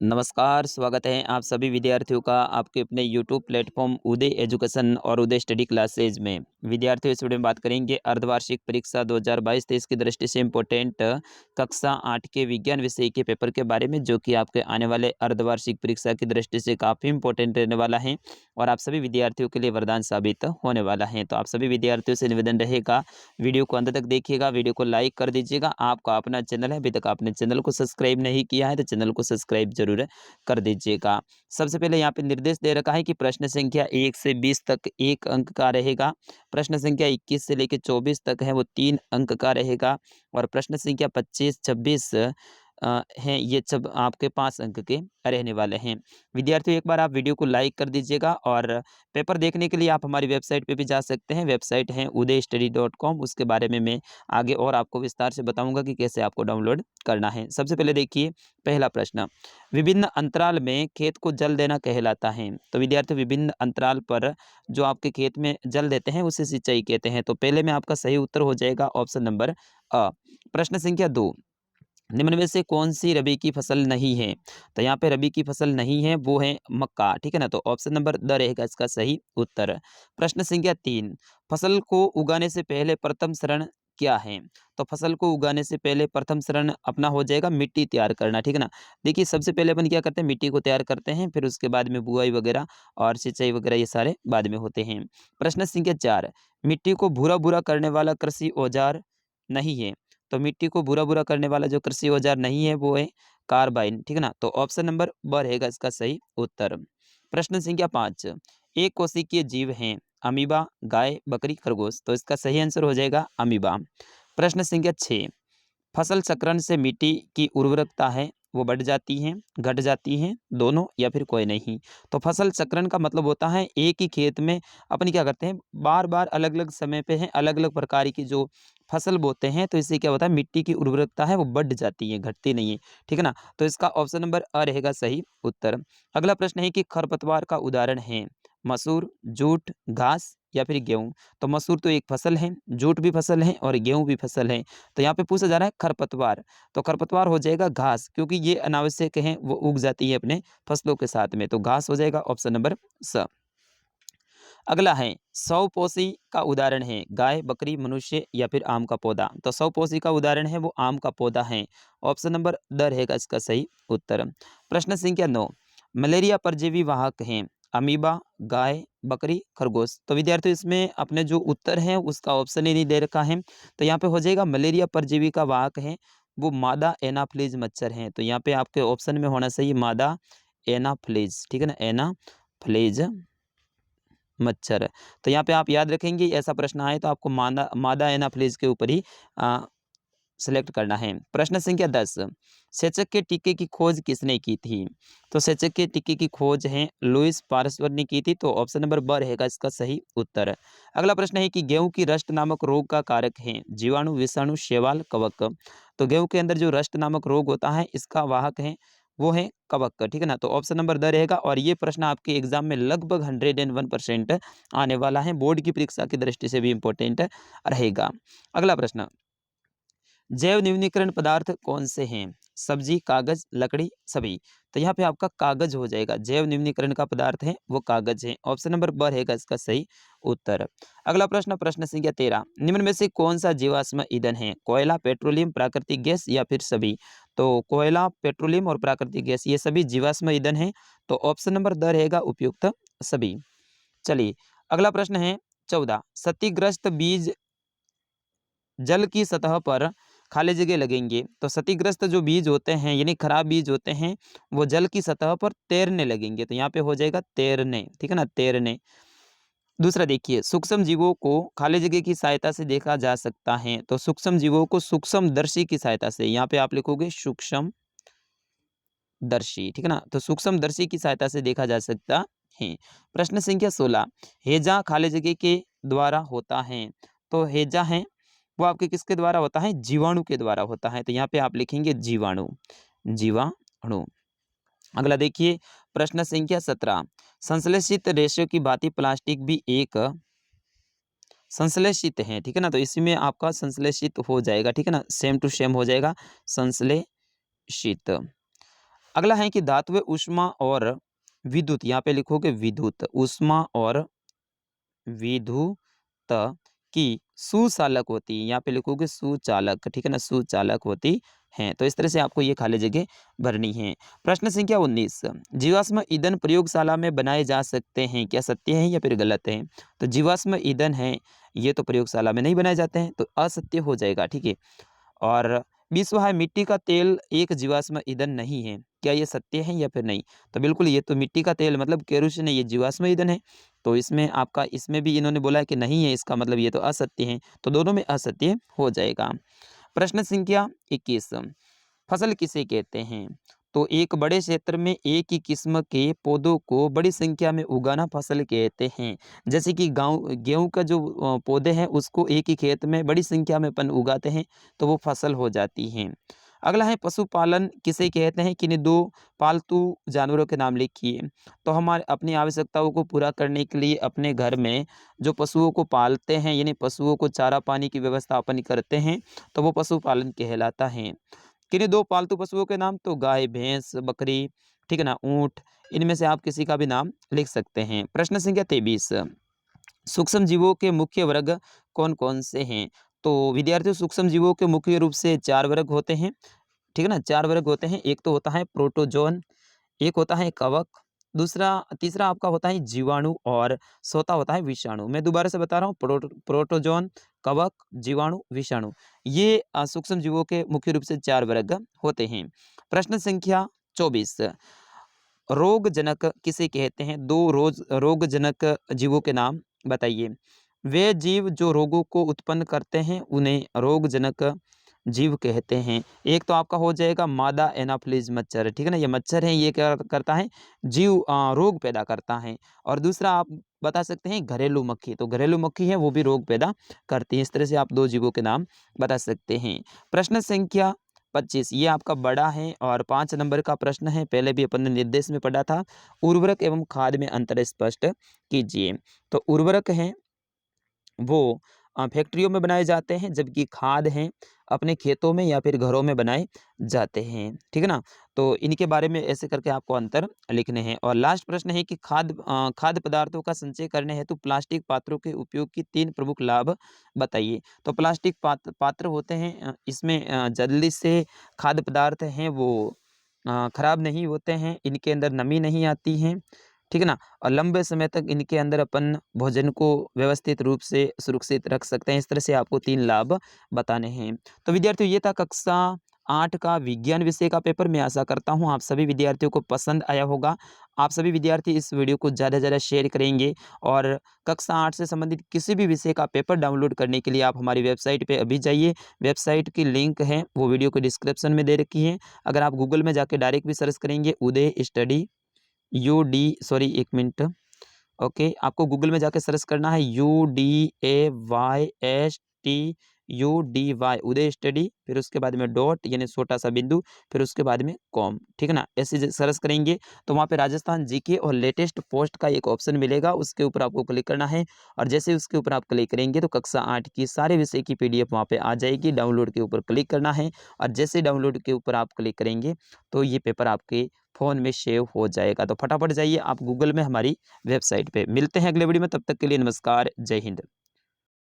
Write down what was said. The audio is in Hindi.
नमस्कार, स्वागत है आप सभी विद्यार्थियों का आपके अपने यूट्यूब प्लेटफॉर्म उदय एजुकेशन और उदय स्टडी क्लासेज में। विद्यार्थियों, इस वीडियो में बात करेंगे अर्धवार्षिक परीक्षा 2022-23 की दृष्टि से इम्पोर्टेंट कक्षा 8 के विज्ञान विषय के पेपर के बारे में, जो कि आपके आने वाले अर्धवार्षिक परीक्षा की दृष्टि से काफ़ी इंपॉर्टेंट रहने वाला है और आप सभी विद्यार्थियों के लिए वरदान साबित होने वाला है। तो आप सभी विद्यार्थियों से निवेदन रहेगा, वीडियो को अंत तक देखिएगा, वीडियो को लाइक कर दीजिएगा। आपका अपना चैनल है, अभी तक आपने चैनल को सब्सक्राइब नहीं किया है तो चैनल को सब्सक्राइब जरूर कर दीजिएगा। सबसे पहले यहाँ पे निर्देश दे रखा है कि प्रश्न संख्या 1 से 20 तक 1 अंक का रहेगा। प्रश्न संख्या 21 से लेकर 24 तक है वो 3 अंक का रहेगा और प्रश्न संख्या 25, 26 हैं, ये सब आपके 5 अंक के रहने वाले हैं। विद्यार्थियों, एक बार आप वीडियो को लाइक कर दीजिएगा और पेपर देखने के लिए आप हमारी वेबसाइट पे भी जा सकते हैं। वेबसाइट है udaystudy.com। उसके बारे में मैं आगे और आपको विस्तार से बताऊंगा कि कैसे आपको डाउनलोड करना है। सबसे पहले देखिए पहला प्रश्न, विभिन्न अंतराल में खेत को जल देना कहलाता है। तो विद्यार्थी, विभिन्न अंतराल पर जो आपके खेत में जल देते हैं उसे सिंचाई कहते हैं। तो पहले में आपका सही उत्तर हो जाएगा ऑप्शन नंबर अ। प्रश्न संख्या 2, निम्न में से कौन सी रबी की फसल नहीं है? तो यहाँ पे रबी की फसल नहीं है, वो है मक्का, ठीक है ना। तो ऑप्शन नंबर द रहेगा इसका सही उत्तर। प्रश्न संख्या 3, फसल को उगाने से पहले प्रथम चरण क्या है? तो फसल को उगाने से पहले प्रथम चरण अपना हो जाएगा मिट्टी तैयार करना, ठीक है ना। देखिए, सबसे पहले अपन क्या करते हैं, मिट्टी को तैयार करते हैं, फिर उसके बाद में बुआई वगैरह और सिंचाई वगैरह ये सारे बाद में होते हैं। प्रश्न संख्या 4, मिट्टी को भूरा भूरा करने वाला कृषि औजार नहीं है। तो मिट्टी को भूरा-भूरा करने वाला जो कृषि औजार नहीं है वो है कार्बाइन, ठीक है ना। तो ऑप्शन नंबर ब रहेगा इसका सही उत्तर। प्रश्न संख्या 5, एक कोशिकीय जीव हैं अमीबा, गाय, बकरी, खरगोश। तो इसका सही आंसर हो जाएगा अमीबा। प्रश्न संख्या 6, फसल चक्रण से मिट्टी की उर्वरकता है वो बढ़ जाती है, घट जाती है, दोनों या फिर कोई नहीं। तो फसल चक्रण का मतलब होता है एक ही खेत में अपन क्या करते हैं, बार बार अलग अलग समय पे है अलग अलग प्रकार की जो फसल बोते हैं, तो इससे क्या होता है मिट्टी की उर्वरकता है वो बढ़ जाती है, घटती नहीं है, ठीक है ना। तो इसका ऑप्शन नंबर अ रहेगा सही उत्तर। अगला प्रश्न है कि खरपतवार का उदाहरण है मसूर, जूट, घास या फिर गेहूं। तो मसूर तो एक फसल है, जूट भी फसल है और गेहूं भी फसल है। तो यहाँ पे पूछा जा रहा है खरपतवार, तो खरपतवार हो जाएगा घास, क्योंकि ये अनावश्यक है, वो उग जाती है अपने फसलों के साथ में। तो घास हो जाएगा ऑप्शन नंबर स। अगला है सौपोषी का उदाहरण है गाय, बकरी, मनुष्य या फिर आम का पौधा। तो सौपोषी का उदाहरण है वो आम का पौधा है। ऑप्शन नंबर द रहेगा इसका सही उत्तर। प्रश्न संख्या 9, मलेरिया परजीवी वाहक हैं अमीबा, गाय, बकरी, खरगोश। तो विद्यार्थियों, इसमें अपने जो उत्तर है उसका ऑप्शन ही नहीं दे रखा है। तो यहाँ पे हो जाएगा मलेरिया परजीवी का वाहक है वो मादा एनाफ्लीज मच्छर हैं। तो यहाँ पे आपके ऑप्शन में होना चाहिए मादा एनाफ्लीज, ठीक है ना, एनाफ्लीज मच्छर। तो यहाँ पे आप याद रखेंगे, ऐसा प्रश्न आए तो आपको मादा मादा एनाफ्लीज के ऊपर ही सेलेक्ट करना है। प्रश्न संख्या 10, सेचक के टीके की खोज किसने की थी? तो सेचक के टीके की खोज है लुइस पार्सवर ने की थी। तो ऑप्शन नंबर ब रहेगा इसका सही उत्तर। अगला प्रश्न है कि गेहूं की रस्ट नामक रोग का कारक है जीवाणु, विषाणु, शैवाल, कवक। तो गेहूं के अंदर जो रस्ट नामक रोग होता है इसका वाहक है वो है कवक, ठीक है ना। तो ऑप्शन नंबर द रहेगा और ये प्रश्न आपके एग्जाम में लगभग 101% आने वाला है, बोर्ड की परीक्षा की दृष्टि से भी इंपॉर्टेंट रहेगा। अगला प्रश्न, जैव न्यूनीकरण पदार्थ कौन से हैं? सब्जी, कागज, लकड़ी, सभी। तो यहाँ पे आपका कागज हो जाएगा, जैव न्यूनीकरण का पदार्थ है वो कागज है। ऑप्शन नंबर ब रहेगा इसका सही उत्तर। अगला प्रश्न, प्रश्न संख्या 13, निम्न में से कौन सा जीवाश्म ईंधन है? कोयला, पेट्रोलियम, प्राकृतिक गैस या फिर सभी। तो कोयला, पेट्रोलियम और प्राकृतिक गैस ये सभी जीवाश्म ईंधन है। तो ऑप्शन नंबर द रहेगा उपयुक्त सभी। चलिए, अगला प्रश्न है 14, क्षतिग्रस्त बीज जल की सतह पर खाली जगह लगेंगे। तो क्षतिग्रस्त जो बीज होते हैं यानी खराब बीज होते हैं वो जल की सतह पर तैरने लगेंगे। तो यहाँ पे हो जाएगा तैरने, ठीक है ना, तैरने। दूसरा देखिए, सूक्ष्म जीवों को खाली जगह की सहायता से देखा जा सकता है। तो सूक्ष्म जीवों को सूक्ष्मदर्शी की सहायता से, यहाँ पे आप लिखोगे सूक्ष्म दर्शी, ठीक है ना। तो सूक्ष्मदर्शी की सहायता से देखा जा सकता है। प्रश्न संख्या 16, हेजा खाली जगह के द्वारा होता है। तो हेजा है वो आपके किसके द्वारा होता है? जीवाणु के द्वारा होता है। तो यहाँ पे आप लिखेंगे जीवाणु, जीवाणु। अगला देखिए, प्रश्न संख्या 17, संश्लेषित रेशों की भांति प्लास्टिक भी एक संश्लेषित है, ठीक है ना। तो इसी में आपका संश्लेषित हो जाएगा, ठीक है ना, सेम टू सेम हो जाएगा संश्लेषित। अगला है कि धातु ऊष्मा और विद्युत, यहाँ पे लिखोगे विद्युत, ऊष्मा और विद्युत की सुचालक होती है, यहाँ पे लिखोगे सुचालक, ठीक है ना, सुचालक होती हैं। तो इस तरह से आपको ये खाली जगह भरनी है। प्रश्न संख्या 19, जीवाश्म ईंधन प्रयोगशाला में बनाए जा सकते हैं, क्या सत्य है या फिर गलत है? तो जीवाश्म ईंधन है ये तो प्रयोगशाला में नहीं बनाए जाते हैं, तो असत्य हो जाएगा, ठीक है। और 20वां है मिट्टी का तेल एक जीवाश्म ईंधन नहीं है, क्या ये सत्य है या फिर नहीं? तो बिल्कुल ये तो मिट्टी का तेल मतलब केरोसिन है, ये जीवाश्म ईंधन है। तो इसमें आपका इसमें भी इन्होंने बोला है कि नहीं है, इसका मतलब ये तो असत्य है, तो दोनों में असत्य हो जाएगा। प्रश्न संख्या 21, फसल किसे कहते हैं? तो एक बड़े क्षेत्र में एक ही किस्म के पौधों को बड़ी संख्या में उगाना फसल कहते हैं। जैसे कि गेहूं का जो पौधे हैं उसको एक ही खेत में बड़ी संख्या में अपन उगाते हैं तो वो फसल हो जाती हैं। अगला है पशुपालन किसे कहते हैं? किन्हीं दो पालतू जानवरों के नाम लिखिए। तो हमारे अपनी आवश्यकताओं को पूरा करने के लिए अपने घर में जो पशुओं को पालते हैं, यानी पशुओं को चारा पानी की व्यवस्था अपन करते हैं, तो वो पशुपालन कहलाता है। किन्हीं दो पालतू पशुओं के नाम, तो गाय, भैंस, बकरी, ठीक है ना, ऊँट, इनमें से आप किसी का भी नाम लिख सकते हैं। प्रश्न संख्या 23, सूक्ष्म जीवों के मुख्य वर्ग कौन-कौन से हैं? तो विद्यार्थियों सूक्ष्म जीवों के मुख्य रूप से 4 वर्ग होते हैं, ठीक है ना, 4 वर्ग होते हैं। एक तो होता है प्रोटोजोन, एक होता है कवक, दूसरा तीसरा आपका होता है जीवाणु और चौथा होता है विषाणु। मैं दोबारा से बता रहा हूँ, प्रोटोजोन, कवक, जीवाणु, विषाणु, ये सूक्ष्म जीवों के मुख्य रूप से 4 वर्ग होते हैं। प्रश्न संख्या 24, रोगजनक किसे कहते हैं? 2 रोगजनक जीवों के नाम बताइए। वे जीव जो रोगों को उत्पन्न करते हैं उन्हें रोगजनक जीव कहते हैं। एक तो आपका हो जाएगा मादा एनाफ्लिज मच्छर, ठीक है ना, ये मच्छर है, ये क्या करता है, जीव रोग पैदा करता है। और दूसरा आप बता सकते हैं घरेलू मक्खी, तो घरेलू मक्खी है वो भी रोग पैदा करती है। इस तरह से आप 2 जीवों के नाम बता सकते हैं। प्रश्न संख्या 25, ये आपका बड़ा है और 5 नंबर का प्रश्न है, पहले भी अपन ने निर्देश में पढ़ा था। उर्वरक एवं खाद में अंतर स्पष्ट कीजिए। तो उर्वरक है वो फैक्ट्रियों में बनाए जाते हैं, जबकि खाद हैं अपने खेतों में या फिर घरों में बनाए जाते हैं, ठीक है ना। तो इनके बारे में ऐसे करके आपको अंतर लिखने हैं। और लास्ट प्रश्न है कि खाद्य पदार्थों का संचय करने हेतु प्लास्टिक पात्रों के उपयोग की 3 प्रमुख लाभ बताइए। तो प्लास्टिक पात्र होते हैं, इसमें जल्दी से खाद्य पदार्थ हैं वो खराब नहीं होते हैं, इनके अंदर नमी नहीं आती है, ठीक है ना, और लंबे समय तक इनके अंदर अपन भोजन को व्यवस्थित रूप से सुरक्षित रख सकते हैं। इस तरह से आपको 3 लाभ बताने हैं। तो विद्यार्थियों ये था कक्षा 8 का विज्ञान विषय का पेपर। मैं आशा करता हूँ आप सभी विद्यार्थियों को पसंद आया होगा। आप सभी विद्यार्थी इस वीडियो को ज़्यादा से ज़्यादा शेयर करेंगे और कक्षा 8 से संबंधित किसी भी विषय का पेपर डाउनलोड करने के लिए आप हमारी वेबसाइट पे अभी जाइए। वेबसाइट की लिंक है वो वीडियो के डिस्क्रिप्शन में दे रखी है। अगर आप गूगल में जाके डायरेक्ट भी सर्च करेंगे उदय स्टडी एक मिनट, ओके, आपको गूगल में जाके सर्च करना है UDAYSTUDY उदय स्टडी, फिर उसके बाद में डॉट यानी छोटा सा बिंदु, फिर उसके बाद में कॉम, ठीक है ना। ऐसे सर्च करेंगे तो वहाँ पे राजस्थान जीके और लेटेस्ट पोस्ट का एक ऑप्शन मिलेगा, उसके ऊपर आपको क्लिक करना है। और जैसे ही उसके ऊपर आप क्लिक करेंगे तो कक्षा 8 की सारे विषय की PDF वहाँ पे आ जाएगी। डाउनलोड के ऊपर क्लिक करना है और जैसे डाउनलोड के ऊपर आप क्लिक करेंगे तो ये पेपर आपके फ़ोन में सेव हो जाएगा। तो फटाफट जाइए आप गूगल में हमारी वेबसाइट पे। मिलते हैं अगले वीडियो में, तब तक के लिए नमस्कार, जय हिंद।